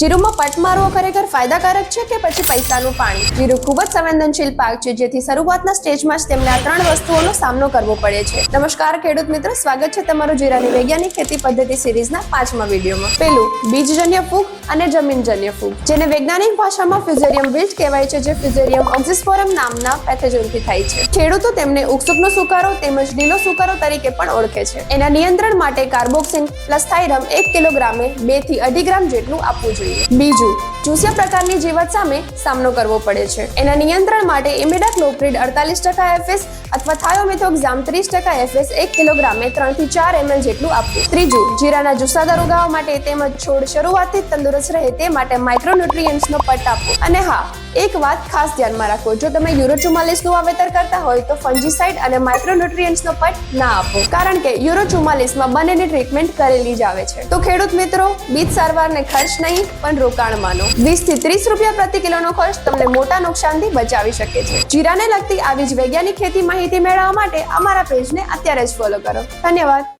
જીરુમાં પટ મારવો ખરેખર ફાયદાકારક છે કે પછી પૈસાનું પાણી? જીરું ખૂબ જ સંવેદનશીલ પાક છે, જેથી શરૂઆતના સ્ટેજમાં જ તેમને આ ત્રણ વસ્તુઓનો સામનો કરવો પડે છે. નમસ્કાર ખેડૂત મિત્રો, સ્વાગત છે તમારું જીરાની વૈજ્ઞાનિક ખેતી પદ્ધતિ સિરીઝના 5મા વિડીયોમાં. પેલું, બીજજન્ય ફૂગ અને જમીનજન્ય ફૂગ, જેને વૈજ્ઞાનિક ભાષામાં ફ્યુઝેરિયમ વિલ્ટ કહેવાય છે, જે ફ્યુઝેરિયમ ઓક્ઝિસ્પોરમ નામના પેથોજનથી થાય છે. ખેડૂતો તેમને ઉકસુકનો સુકારો તેમજ લીલો સુકારો તરીકે પણ ઓળખે છે. એના નિયંત્રણ માટે કાર્બોક્સિન પ્લસ થાઇરમ 1 કિલોગ્રામે 2 થી 2.5 ગ્રામ જેટલું આપવું જોઈએ. બીજું, ચૂસ્યા પ્રકારની જીવાત સામે સામનો કરવો પડે છે. એના નિયંત્રણ માટે ઇમિડાક્લોપ્રિડ 48% FS અથવા થાયોમેથોક્ઝામ 30% FS 1 કિલોગ્રામે 3 થી 4 ml જેટલું આપવું. ત્રીજું, જીરાના જુસ્સાદાર ઉગાવવા માટે તેમજ છોડ શરૂઆતથી જ તંદુરસ્ત રહે તે માટે માઇક્રોન્યુટ્રિયન્ટ્સનો પટ આપવો. અને હા, એક વાત ખાસ ધ્યાનમાં રાખો, જો તમે યુરો 44 નું વાવેતર કરતા હોય તો ફંજીસાઇડ અને માઇક્રોન્યુટ્રિયન્ટ્સનો પટ ના આપો, કારણ કે યુરો 44 માં બંનેની ટ્રીટમેન્ટ કરેલી જ આવે છે. તો ખેડૂત મિત્રો, બીજ સારવારને ખર્ચ નહીં પણ રોકાણ માનો. 20 થી 30 રૂપિયા પ્રતિ કિલોનો ખર્ચ તમને મોટા નુકસાનથી બચાવી શકે છે. જીરાને લગતી આવી જ વૈજ્ઞાનિક ખેતી માહિતી મેળવવા માટે અમારા પેજને અત્યારે જ ફોલો કરો. ધન્યવાદ.